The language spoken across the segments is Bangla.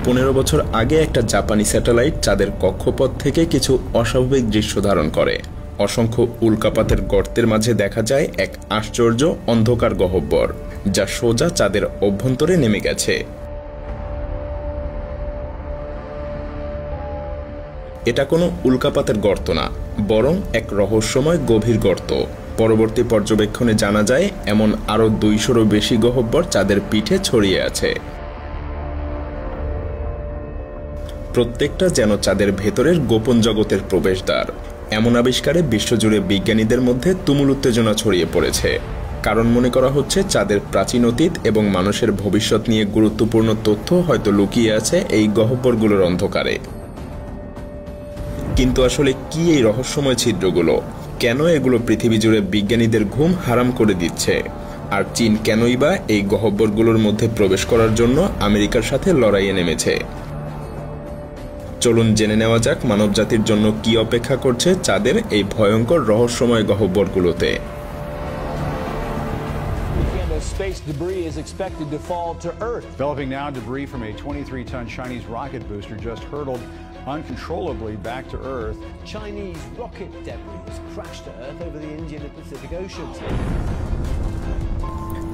15 বছর আগে একটা জাপানি স্যাটেলাইট চাঁদের কক্ষপথ থেকে কিছু অস্বাভাবিক দৃশ্য ধারণ করে। অসংখ্য উল্কাপাতের গর্তের মাঝে দেখা যায় এক আশ্চর্য অন্ধকার গহ্বর, যা সোজা চাঁদের অভ্যন্তরে নেমে গেছে। এটা কোনো উল্কাপাতের গর্ত না, বরং এক রহস্যময় গভীর গর্ত। পরবর্তী পর্যবেক্ষণে জানা যায় এমন আরও 200-রও বেশি গহ্বর চাঁদের পিঠে ছড়িয়ে আছে। প্রত্যেকটা যেন চাঁদের ভেতরের গোপন জগতের প্রবেশদ্বার। এমন আবিষ্কারে বিশ্বজুড়ে বিজ্ঞানীদের মধ্যে তুমুল উত্তেজনা ছড়িয়ে পড়েছে, কারণ মনে করা হচ্ছে চাঁদের প্রাচীন অতীত এবং মানুষের ভবিষ্যৎ নিয়ে গুরুত্বপূর্ণ তথ্য হয়তো লুকিয়ে আছে এই গহ্বরগুলোর অন্ধকারে। কিন্তু আসলে কি এই রহস্যময় ছিদ্রগুলো? কেন এগুলো পৃথিবী জুড়ে বিজ্ঞানীদের ঘুম হারাম করে দিচ্ছে? আর চীন কেনই বা এই গহ্বরগুলোর মধ্যে প্রবেশ করার জন্য আমেরিকার সাথে লড়াইয়ে নেমেছে? চলুন জেনে নেওয়া যাক মানবজাতির জন্য কি অপেক্ষা করছে চাঁদের এই ভয়ঙ্কর রহস্যময় গহ্বরগুলোতে। Space debris is expected to fall to Earth. Developing now, debris from a 23-ton Chinese rocket booster just hurtled uncontrollably back to Earth. Chinese rocket debris crashed to Earth over the Indian and Pacific Oceans.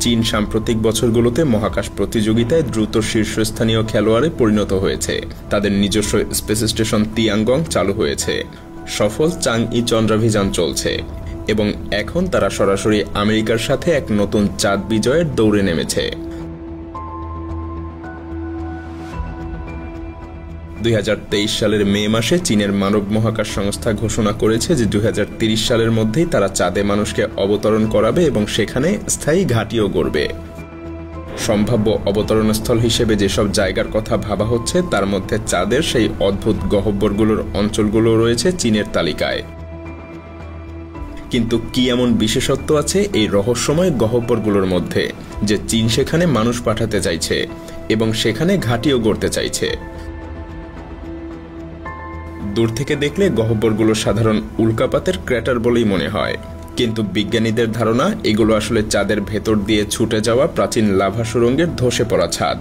চীন সাম্প্রতিক বছরগুলোতে মহাকাশ প্রতিযোগিতায় দ্রুত শীর্ষস্থানীয় খেলোয়াড়ে পরিণত হয়েছে। তাদের নিজস্ব স্পেস স্টেশন তিয়াঙ্গং চালু হয়েছে, সফল চাংই চন্দ্রাভিযান চলছে, এবং এখন তারা সরাসরি আমেরিকার সাথে এক নতুন চাঁদ বিজয়ের দৌড়ে নেমেছে। 2023 সালের মে মাসে চীনের মানব মহাকাশ সংস্থা ঘোষণা করেছে যে 2030 সালের মধ্যেই তারা চাঁদে মানুষকে অবতরণ করাবে এবং সেখানে স্থায়ী ঘাঁটিও গড়বে। সম্ভাব্য অবতরণস্থল হিসেবে যেসব জায়গার কথা ভাবা হচ্ছে তার মধ্যে চাঁদের সেই অদ্ভুত গহ্বরগুলোর অঞ্চলগুলো রয়েছে চীনের তালিকায়। কিন্তু কি এমন বিশেষত্ব আছে এই রহস্যময় গহ্বরগুলোর মধ্যে যে চীন সেখানে মানুষ পাঠাতে চাইছে এবং সেখানে ঘাঁটিও গড়তে চাইছে? দূর থেকে দেখলে গহ্বরগুলো সাধারণ উল্কাপাতের ক্র্যাটার বলেই মনে হয়, কিন্তু বিজ্ঞানীদের ধারণা এগুলো আসলে চাঁদের ভেতর দিয়ে ছুটে যাওয়া প্রাচীন লাভা সুড়ঙ্গের ধসে পড়া ছাদ।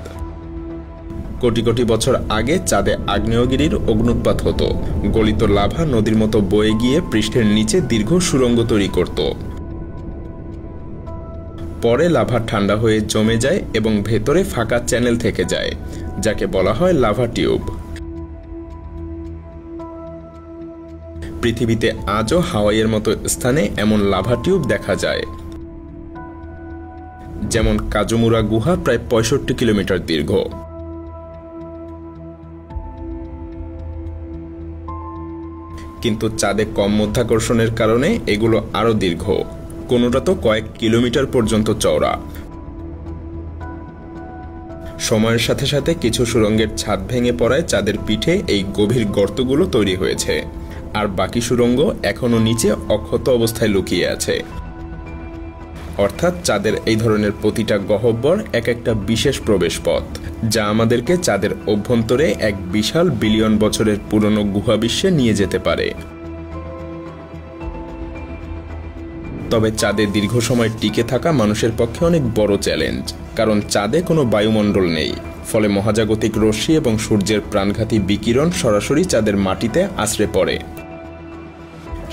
কোটি কোটি বছর আগে চাঁদে আগ্নেয়গিরির অগ্নুৎপাত হতো। গলিত লাভা নদীর মতো বয়ে গিয়ে পৃষ্ঠের নিচে দীর্ঘ সুড়ঙ্গ তৈরি করত। পরে লাভা ঠান্ডা হয়ে জমে যায় এবং ভেতরে ফাঁকা চ্যানেল থেকে যায়, যাকে বলা হয় লাভা টিউব। পৃথিবীতে আজও হাওয়াইয়ের মতো স্থানে এমন লাভা টিউব দেখা যায়, যেমন কাজুমুরা গুহা প্রায় 65 কিলোমিটার দীর্ঘ। কিন্তু চাঁদে কম মাধ্যাকর্ষণের কারণে এগুলো আরো দীর্ঘ, কোনোটা তো কয়েক কিলোমিটার পর্যন্ত চওড়া। সময়ের সাথে সাথে কিছু সুড়ঙ্গের ছাদ ভেঙে পড়ায় চাঁদের পিঠে এই গভীর গর্তগুলো তৈরি হয়েছে, আর বাকি সুড়ঙ্গ এখনো নিচে অক্ষত অবস্থায় লুকিয়ে আছে। অর্থাৎ চাঁদের এই ধরনের প্রতিটা গহ্বর এক একটা বিশেষ প্রবেশপথ, যা আমাদেরকে চাঁদের অভ্যন্তরে এক বিশাল বিলিয়ন বছরের পুরনো গুহা বিশ্বে নিয়ে যেতে পারে। তবে চাঁদে দীর্ঘ সময় টিকে থাকা মানুষের পক্ষে অনেক বড় চ্যালেঞ্জ, কারণ চাঁদে কোনো বায়ুমণ্ডল নেই। ফলে মহাজাগতিক রশ্মি এবং সূর্যের প্রাণঘাতী বিকিরণ সরাসরি চাঁদের মাটিতে আছড়ে পড়ে।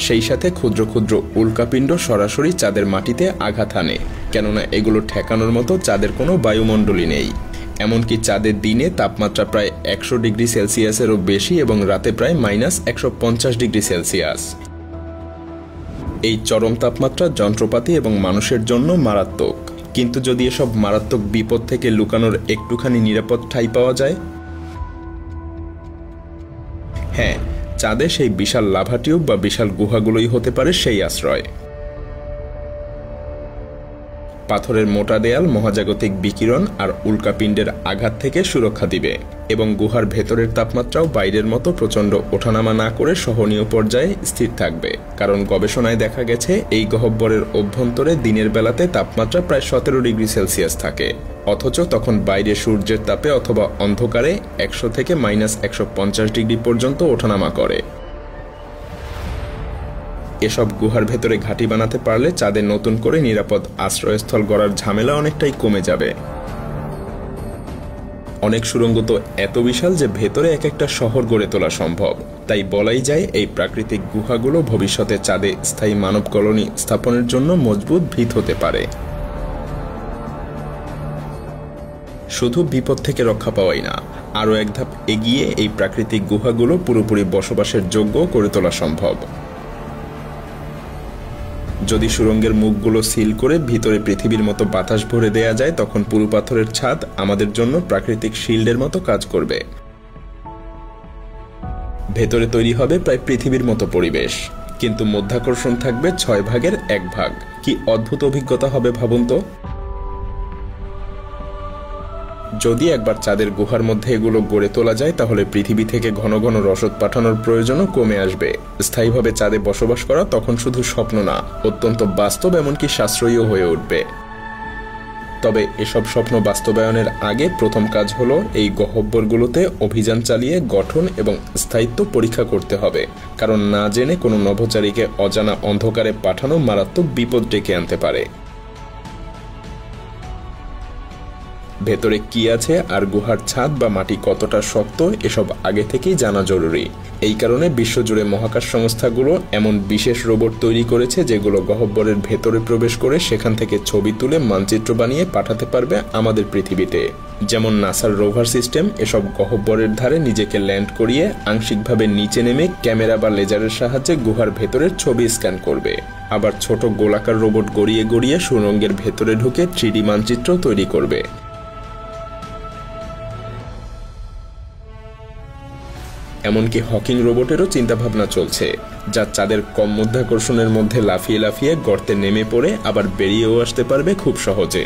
সেই সাথে ক্ষুদ্র ক্ষুদ্র উল্কাপিণ্ড সরাসরি চাঁদের মাটিতে আঘাত হানে, কেননা এগুলো ঠেকানোর মতো চাঁদের কোনো বায়ুমণ্ডলই নেই। এমনকি চাঁদের দিনে তাপমাত্রা প্রায় 100 ডিগ্রি সেলসিয়াসেরও বেশি এবং রাতে প্রায় -150 ডিগ্রি সেলসিয়াস। এই চরম তাপমাত্রা যন্ত্রপাতি এবং মানুষের জন্য মারাত্মক। কিন্তু যদি এসব মারাত্মক বিপদ থেকে লুকানোর একটুখানি নিরাপদ ঠাঁই পাওয়া যায়, হ্যাঁ, চাঁদে সেই বিশাল লাভা টিউব বা বিশাল গুহাগুলোই হতে পারে সেই আশ্রয়। পাথরের মোটা দেয়াল মহাজাগতিক বিকিরণ আর উল্কাপিণ্ডের আঘাত থেকে সুরক্ষা দিবে, এবং গুহার ভেতরের তাপমাত্রাও বাইরের মতো প্রচণ্ড ওঠানামা না করে সহনীয় পর্যায়ে স্থির থাকবে। কারণ গবেষণায় দেখা গেছে এই গহ্বরের অভ্যন্তরে দিনের বেলাতে তাপমাত্রা প্রায় 17 ডিগ্রি সেলসিয়াস থাকে, অথচ তখন বাইরে সূর্যের তাপে অথবা অন্ধকারে 100 থেকে -150 ডিগ্রি পর্যন্ত ওঠানামা করে। এসব গুহার ভেতরে ঘাঁটি বানাতে পারলে চাঁদে নতুন করে নিরাপদ আশ্রয়স্থল গড়ার ঝামেলা অনেকটাই কমে যাবে। অনেক সুড়ঙ্গ তো এত বিশাল যে ভেতরে এক একটা শহর গড়ে তোলা সম্ভব। তাই বলাই যায় এই প্রাকৃতিক গুহাগুলো ভবিষ্যতে চাঁদে স্থায়ী মানব কলোনি স্থাপনের জন্য মজবুত ভিত হতে পারে। শুধু বিপদ থেকে রক্ষা পাওয়াই না, আরও এক ধাপ এগিয়ে এই প্রাকৃতিক গুহাগুলো পুরোপুরি বসবাসের যোগ্য করে তোলা সম্ভব। যদি সুড়ঙ্গের মুখগুলো সিল করে ভিতরে পৃথিবীর মতো বাতাস ভরে দেয়া যায়, তখন পুরু পাথরের ছাদ আমাদের জন্য প্রাকৃতিক শিল্ডের মতো কাজ করবে। ভেতরে তৈরি হবে প্রায় পৃথিবীর মতো পরিবেশ, কিন্তু মধ্যাকর্ষণ থাকবে 6 ভাগের 1 ভাগ। কি অদ্ভুত অভিজ্ঞতা হবে ভাবুন তো। যদি একবার চাঁদের গুহার মধ্যে এগুলো গড়ে তোলা যায়, তাহলে পৃথিবী থেকে ঘন ঘন রসদ পাঠানোর প্রয়োজনও কমে আসবে। স্থায়ীভাবে চাঁদে বসবাস করা তখন শুধু স্বপ্ন না, অত্যন্ত বাস্তব, এমনকি সাশ্রয়ীও হয়ে উঠবে। তবে এসব স্বপ্ন বাস্তবায়নের আগে প্রথম কাজ হলো এই গহ্বরগুলোতে অভিযান চালিয়ে গঠন এবং স্থায়িত্ব পরীক্ষা করতে হবে। কারণ না জেনে কোনো নভোচারীকে অজানা অন্ধকারে পাঠানো মারাত্মক বিপদ ডেকে আনতে পারে। ভেতরে কি আছে আর গুহার ছাদ বা মাটি কতটা শক্ত, এসব আগে থেকেই জানা জরুরি। এই কারণে বিশ্বজুড়ে মহাকাশ সংস্থাগুলো এমন বিশেষ রোবট তৈরি করেছে যেগুলো গহ্বরের ভেতরে প্রবেশ করে সেখান থেকে ছবি তুলে মানচিত্র বানিয়ে পাঠাতে পারবে আমাদের পৃথিবীতে। যেমন নাসার রোভার সিস্টেম এসব গহ্বরের ধারে নিজেকে ল্যান্ড করিয়ে আংশিকভাবে নিচে নেমে ক্যামেরা বা লেজারের সাহায্যে গুহার ভেতরের ছবি স্ক্যান করবে। আবার ছোট গোলাকার রোবট গড়িয়ে গড়িয়ে সুড়ঙ্গের ভেতরে ঢুকে 3D মানচিত্র তৈরি করবে। এমনকি হকিং রোবটেরও চিন্তাভাবনা চলছে, যা চাঁদের কম মধ্যাকর্ষণের মধ্যে লাফিয়ে লাফিয়ে গর্তে নেমে পড়ে আবার বেরিয়েও আসতে পারবে খুব সহজে।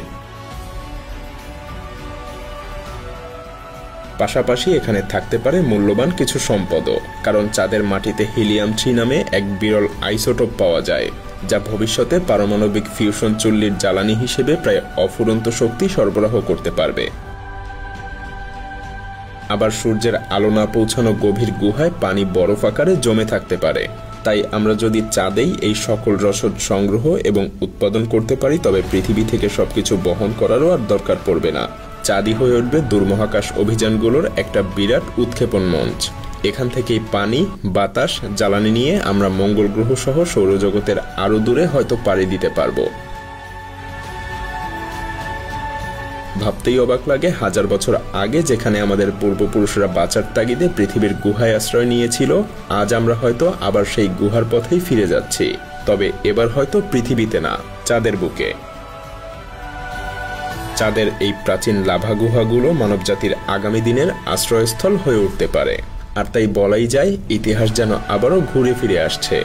পাশাপাশি এখানে থাকতে পারে মূল্যবান কিছু সম্পদও, কারণ চাঁদের মাটিতে হিলিয়াম-3 নামে এক বিরল আইসোটোপ পাওয়া যায়, যা ভবিষ্যতে পারমাণবিক ফিউশন চুল্লির জ্বালানি হিসেবে প্রায় অফুরন্ত শক্তি সরবরাহ করতে পারবে। আবার সূর্যের আলো না পৌঁছানো গভীর গুহায় পানি বরফ আকারে জমে থাকতে পারে। তাই আমরা যদি চাঁদেই এই সকল রসদ সংগ্রহ এবং উৎপাদন করতে পারি, তবে পৃথিবী থেকে সবকিছু বহন করারও আর দরকার পড়বে না। চাঁদই হয়ে উঠবে দূরমহাকাশ অভিযানগুলোর একটা বিরাট উৎক্ষেপণ মঞ্চ। এখান থেকেই পানি, বাতাস, জ্বালানি নিয়ে আমরা মঙ্গল গ্রহ সহ সৌরজগতের আরো দূরে হয়তো পাড়ি দিতে পারবো। ভাবতেই অবাক লাগে, 1000 বছর আগে যেখানে আমাদের পূর্বপুরুষরা বাঁচার তাগিদে পৃথিবীর গুহায় আশ্রয় নিয়েছিল, আজ আমরা হয়তো আবার সেই গুহার পথেই ফিরে যাচ্ছি। তবে এবার হয়তো পৃথিবীতে না, চাঁদের বুকে। চাঁদের এই প্রাচীন লাভা গুহাগুলো মানবজাতির আগামী দিনের আশ্রয়স্থল হয়ে উঠতে পারে। আর তাই বলাই যায়, ইতিহাস যেন আবারও ঘুরে ফিরে আসছে।